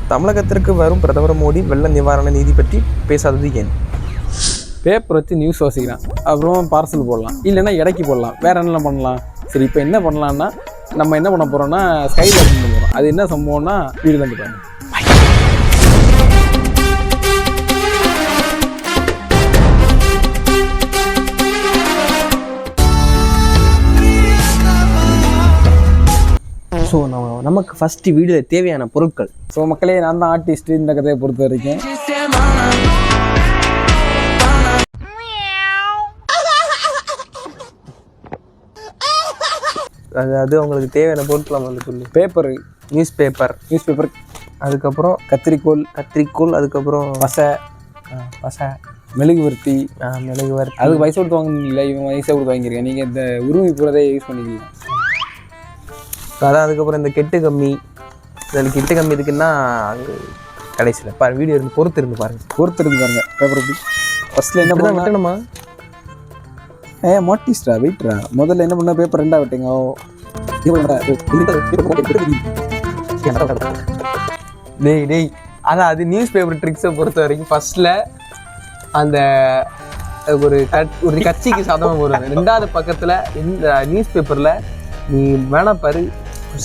தமிழகத்திற்கு வரும் பிரதமர் மோடி வெள்ள நிவாரண நிதி பற்றி பேசாதது ஏன்? பேப்பர் வச்சு நியூஸ் வாசிக்கிறான், அப்புறம் பார்சல் போடலாம், இல்லைன்னா இடைக்கு போடலாம், வேறு என்னெல்லாம் பண்ணலாம். சரி, இப்போ என்ன பண்ணலான்னா நம்ம என்ன பண்ண போகிறோம்னா ஸ்கைல பண்ண போகிறோம். அது என்ன சம்பவம்னா வீடு வந்துட்டாங்க. ஸோ நமக்கு ஃபஸ்ட்டு வீடியோவில் தேவையான பொருட்கள். ஸோ மக்களே, நான் தான் ஆர்டிஸ்ட்டு இந்த கதையை பொறுத்த வரைக்கும். அதாவது அவங்களுக்கு தேவையான பொருட்கள் வந்து சொல்லு. பேப்பரு, நியூஸ் பேப்பர், அதுக்கப்புறம் கத்திரிக்கோல், அதுக்கப்புறம் பசை, மெழுகுவர்த்தி. மெழுகுவர்த்தி அதுக்கு வயசு கொடுத்து வாங்கினீங்களா? இவன் வயசை கொடுத்து வாங்கியிருக்கேன். நீங்கள் இந்த உருவி போகிறதே யூஸ் பண்ணிக்கலாம். அதான் அதுக்கப்புறம் இந்த கெட்டு கம்மி. இதில் கெட்டு கம்மி இருக்குன்னா அது கடைசியில் வீடியோ இருந்து பொறுத்து இருந்து பாருங்க. பேப்பர் எப்படி ஃபஸ்ட்டில் என்ன பண்ணணுமா? மாட்டிஸ்டா வெயிட்ரா. முதல்ல என்ன பண்ண, பேப்பர் ரெண்டாக விட்டீங்க. டேய் அதான் அது நியூஸ் பேப்பர் ட்ரிக்ஸை பொறுத்த வரைக்கும் ஃபர்ஸ்ட்ல அந்த ஒரு கட்சிக்கு சாதமாக போடுவாங்க. ரெண்டாவது பக்கத்தில் இந்த நியூஸ் பேப்பரில் நீ வேணா பாரு,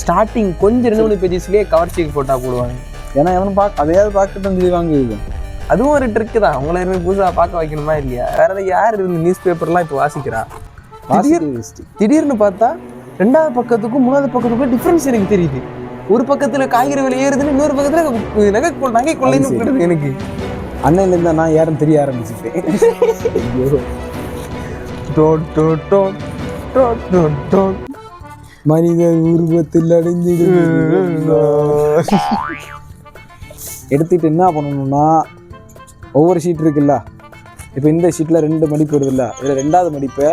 ஸ்டார்டிங் கொஞ்சம் 2-3 பேஜஸ்லேயே கவர் சீட் போட்டால் போடுவாங்க. ஏன்னா எவனும் அதையாவது பார்க்கட்டும் சொல்லி வாங்குவீங்க. அதுவும் ஒரு ட்ரிக்கு தான். அவங்கள எதுவுமே புதுசாக பார்க்க வைக்கணுமா இல்லையா? வேற யார் இந்த நியூஸ் பேப்பர்லாம் இப்போ வாசிக்கிறா? திடீர்னு பார்த்தா 2வது பக்கத்துக்கும் 3வது பக்கத்துக்கும் டிஃப்ரென்ஸ் எனக்கு தெரியுது. ஒரு பக்கத்துல காய்கறி விலை ஏறுதுன்னு, இன்னொரு பக்கத்துல நகை கொள்ளைன்னு எனக்கு அன்னையில இருந்தா நான் யாரும் தெரிய ஆரம்பிச்சுட்டேன். மனித உருவத்தில் அடைஞ்சிடு. எடுத்துட்டு என்ன பண்ணணும்னா, ஒவ்வொரு ஷீட் இருக்குல்ல, இப்போ இந்த ஷீட்டில் 2 மடிப்பு வருதுல்ல, இதில் 2வது மடிப்பை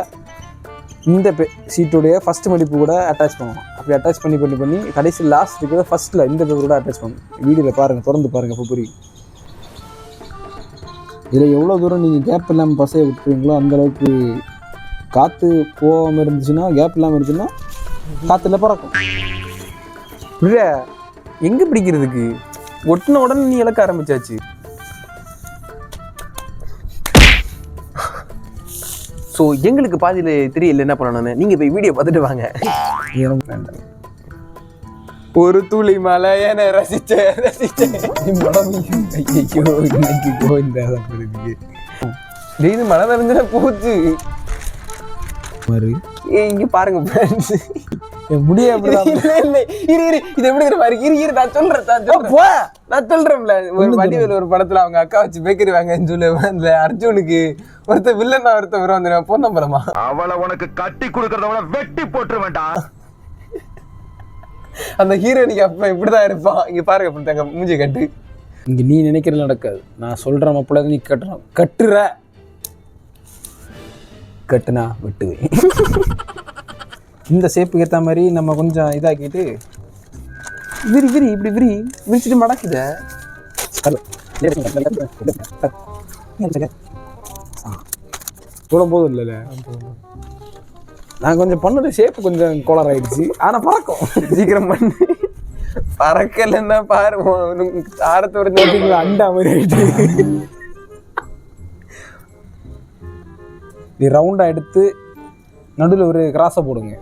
இந்த ஷீட்டுடைய ஃபஸ்ட் மடிப்பு கூட அட்டாச் பண்ணணும். அப்படி அட்டாச் பண்ணி கடைசி லாஸ்ட் இருக்கிறத ஃபஸ்ட்டில் இந்த பேப்பர் கூட அட்டாச் பண்ணணும். வீடியோவில் பாருங்கள், திறந்து பாருங்கள், இப்போ புரியும். இதில் எவ்வளோ தூரம் நீங்கள் கேப் இல்லாமல் பசையை விட்டுருவீங்களோ அந்தளவுக்கு காற்று போகாமல் இருந்துச்சுன்னா, கேப் இல்லாமல் இருந்துச்சுன்னா காற்றுல பறக்கும். எங்கே பிடிக்கிறதுக்கு ஒட்டின உடனே நீ இழக்க ஆரம்பிச்சாச்சு. ஸோ எங்களுக்கு பாதியில் தெரியல என்ன பண்ணணும்னு. நீங்கள் போய் வீடியோ பார்த்துட்டு வாங்க. ஒரு துளி மலை என ரசிச்சேன். இது மழை நனைஞ்சா போச்சு. இங்க பாருங்க முடிய இது எப்படி நான் சொல்றேன்ல. வடிவேல் ஒரு படத்துல அவங்க அக்கா வச்சு பேக்கரி வாங்கன்னு சொல்லி அர்ஜுனுக்கு ஒருத்தர் வில்லன் ஒருத்தர் வரும் பொண்ணு படமா, அவளை உனக்கு கட்டி கொடுக்கறத வெட்டி போட்டு வேண்டாம். அந்த ஹீரோனிக்கு அப்ப இப்படிதான் இருப்பான். இங்க பாருங்க, இப்படித்தாங்க மூஞ்சி கட்டு. இங்க நீ நினைக்கிறது நடக்காது. நான் சொல்ற மாப்பிள்ள நீ கட்டுனா வெட்டுவேன். இந்த ஷேப்புக்கு ஏற்ற மாதிரி நம்ம கொஞ்சம் இதாக்கிட்டு இப்படி விரிச்சிட்டு மடக்குத போதும் இல்லைல்ல. நான் கொஞ்சம் பண்ணது ஷேப்பு கொஞ்சம் கோளாறு ஆயிடுச்சு. ஆனால் பறக்கும், சீக்கிரம் பண்ணு. பறக்கலன்னா பாரு, ஆரத்தோட அண்டா மாதிரி ஆயிட்டு. நீ ரவுண்டாக எடுத்து நடுவில் ஒரு கிராஸை போடுங்க.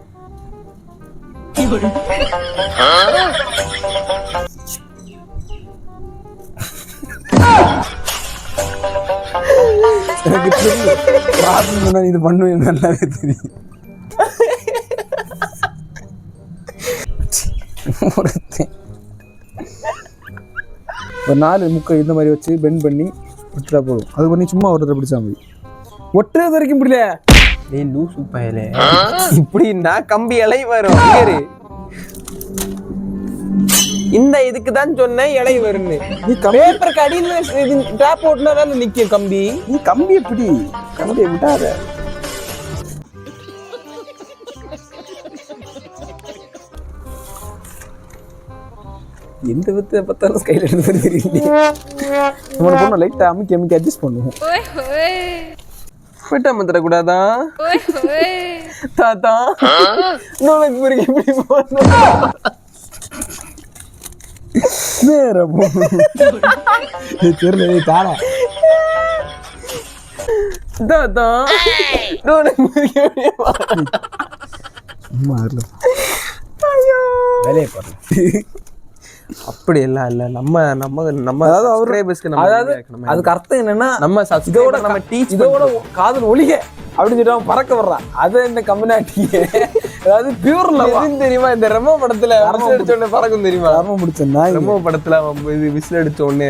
எனக்கு தெரியும் இது பண்ணுவேன், நல்லாவே தெரியும். ஒரு 4 முக்கை இந்த மாதிரி வச்சு பெண்ட் பண்ணி விட்டுட்டா போதும். அது பண்ணி சும்மா ஒருத்தர் பிடிச்சா மாதிரி ஒட்டுறது வரைக்கும் முடியல. லூசு பயல, இப்படின்னா கம்பி இலை வரும். இந்த இதுக்கு தான் சொன்ன இலை வரும்னு. நீ பேப்பருக்கு அடியில் டாப் ஓட்டுனாதான் நிக்கும் கம்பி. நீ கம்பி எப்படி கம்பியை விட்டாத. எந்த வித்தை பார்த்தாலும் ஸ்கைல எடுத்து தெரியல. நம்ம பொண்ணு லைட்டா அமுக்கி அட்ஜஸ்ட் பண்ணுவோம். போயிட்டா மத்திர கூடாதா தாத்தா? இப்படி போன தெரியல தானே சும்மா வேலையை பாருங்க. அப்படி எல்லாம் இல்ல நம்ம நம்ம நம்ம அதாவது அவர் subscribers-க்கு அதாவது நம்ம அதுக்கு அர்த்தம் என்னன்னா நம்ம இதோட நம்ம டீச் இதோட காதல் ஒளிக அப்படின்னு சொல்லிட்டு பறக்க வர்றான். அது இந்த கம்யூனிட்டி அதாவது பியூர் லவ் தெரியுமா? இந்த ரெமோ படத்துல விசில் அடிச்ச உடனே பறக்கும் தெரியுமா? கர்மம் முடிச்சா ரெமோ படத்துல இது விசில் அடிச்ச உடனே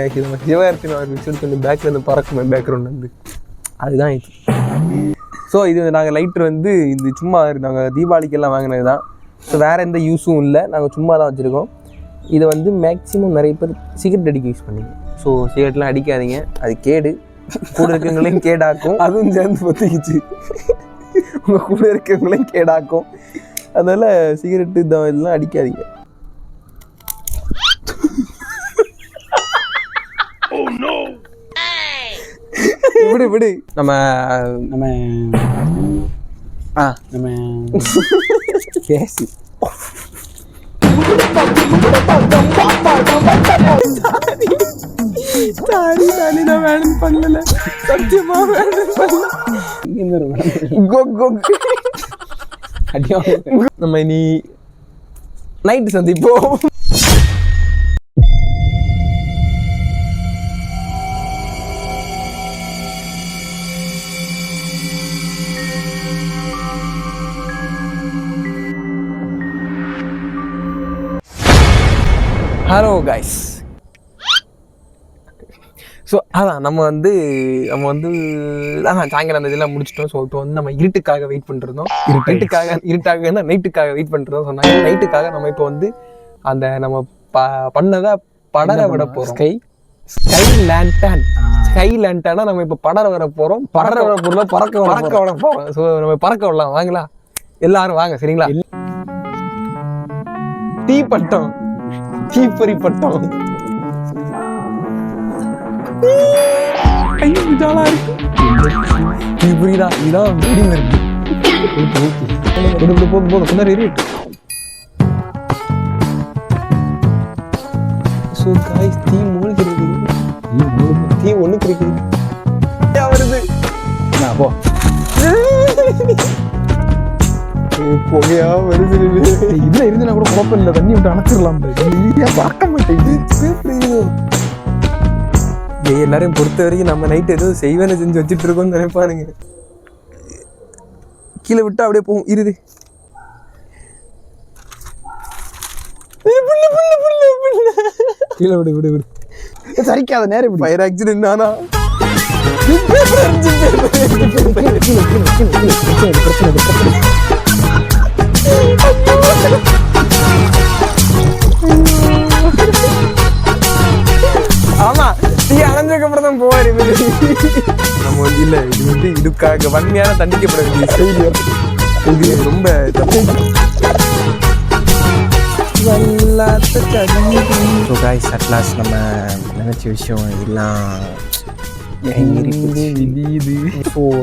சிவகார்த்திகேயன் அவர் விசில் அடிச்ச உடனே பேக்ல இருந்து பறக்கும் பேக்ரவுண்ட் வந்து அதுதான் இது. ஸோ இது நாங்கள் லைட்டர் வந்து இது சும்மா நாங்கள் தீபாவளிக்கெல்லாம் வாங்கினது தான். ஸோ வேறு எந்த யூஸும் இல்லை, நாங்கள் சும்மா தான் வச்சுருக்கோம். இதை வந்து மேக்ஸிமம் நிறைய பேர் சிகரெட் அடிக்க யூஸ் பண்ணிங்க. ஸோ சிகரெட்லாம் அடிக்காதீங்க, அது கேடு, கூட இருக்கவங்களையும் கேடாக்கும். அதுவும் சேர்ந்து பற்றிக்கிச்சு, உங்கள் கூட இருக்கவங்களையும் கேடாக்கும். அதனால் சிகரெட்டு இதெல்லாம் அடிக்காதீங்க. விடு விடு நம்ம நம்ம நம்ம பேசி நான் வேணும் பண்ணல, சத்தியமா வேணும் பண்ணல. நம்ம இனி நைட்டு சந்திப்போம். Hello guys. ஸோ அதான் நம்ம வந்து சாயங்காலம் அந்த இதெல்லாம் முடிச்சிட்டோம். ஸோ இப்போ வந்து நம்ம இருட்டுக்காக வெயிட் பண்ணிருந்தோம். இருட்டாக நைட்டுக்காக வெயிட் பண்ணிருந்தோம். சொன்னாங்க நைட்டுக்காக நம்ம இப்போ வந்து அந்த நம்ம பண்ணதை படர விட போகிறோம். ஸ்கை லேண்டானா நம்ம இப்போ படர வர போகிறோம். படர விட போகிறோம், பறக்க விட போகிறோம். ஸோ நம்ம பறக்க விடலாம், வாங்களா எல்லாரும் வாங்க, சரிங்களா? தீப்பொறி பட்டம் புரியுதா? இதான் போதும் போதும் கொஞ்சம் ஏறிட்டு. ஸோ காய்ஸ், தீ மூழ்கிறது, தீ ஒண்ணுக்கு இருக்குது வருது. போ புகையா வருது. இதுல இருந்து கூட குழப்பம் இல்லை, தண்ணி விட்டு அணைச்சிடலாம். பார்க்க மாட்டேங்குது. எல்லாரையும் பொறுத்த வரைக்கும் நம்ம நைட் எதுவும் செய்வேன்னு செஞ்சு வச்சுட்டு இருக்கோம்னு நினைப்பாருங்க. கீழே விட்டா அப்படியே போகும். இருது கீழே விடு விடு விடு, சரிக்காத நேரம் ஃபயர் ஆக்சிடென்ட் ஆனா ஆமா, நீ அணைஞ்சதுக்கு அப்புறம் தான் போவாரு. நம்ம வந்து இல்ல, இது வந்து இதுக்காக வன்மையான தண்டிக்கப்பட வேண்டிய செய்தி. இது ரொம்ப நம்ம நினைச்ச விஷயம் எல்லாம்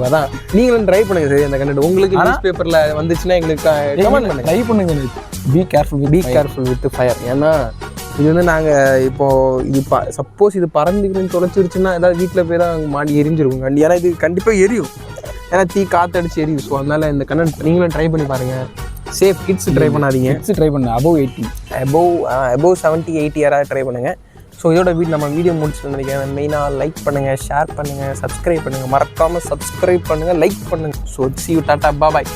அதான். நீங்களும் ட்ரை பண்ணுங்க சரி அந்த கண்டென்ட். உங்களுக்கு நியூஸ் பேப்பர்ல வந்துச்சுன்னா எங்களுக்கு கமெண்ட் பண்ணுங்க, ட்ரை பண்ணுங்க. Be careful with fire. ஏன்னா இது வந்து நாங்கள் இப்போ இது சப்போஸ் இது பறந்துக்கிறேன்னு தொலைச்சிருச்சுன்னா ஏதாவது வீட்டில் போய் தான் மாடி எரிஞ்சிருக்கும். ஏன்னா இது கண்டிப்பாக எரியும், ஏன்னா தீ காற்றடிச்சு எரியும். ஸோ அதனால இந்த கண்டென்ட் நீங்களும் ட்ரை பண்ணி பாருங்கள். சேஃப், கிட்ஸ் ட்ரை பண்ணாதீங்க. கிட்ஸ் ட்ரை பண்ணு, above 70-80 யாராவது ட்ரை பண்ணுங்கள். ஸோ இதோட நம்ம வீடியோ முடிச்சுட்டு நினைக்கிறேன். மெயினாக லைக் பண்ணுங்கள், ஷேர் பண்ணுங்கள், சப்ஸ்கிரைப் பண்ணுங்கள். மறக்காமல் சப்ஸ்கிரைப் பண்ணுங்கள், லைக் பண்ணுங்கள். So see you, tata, bye.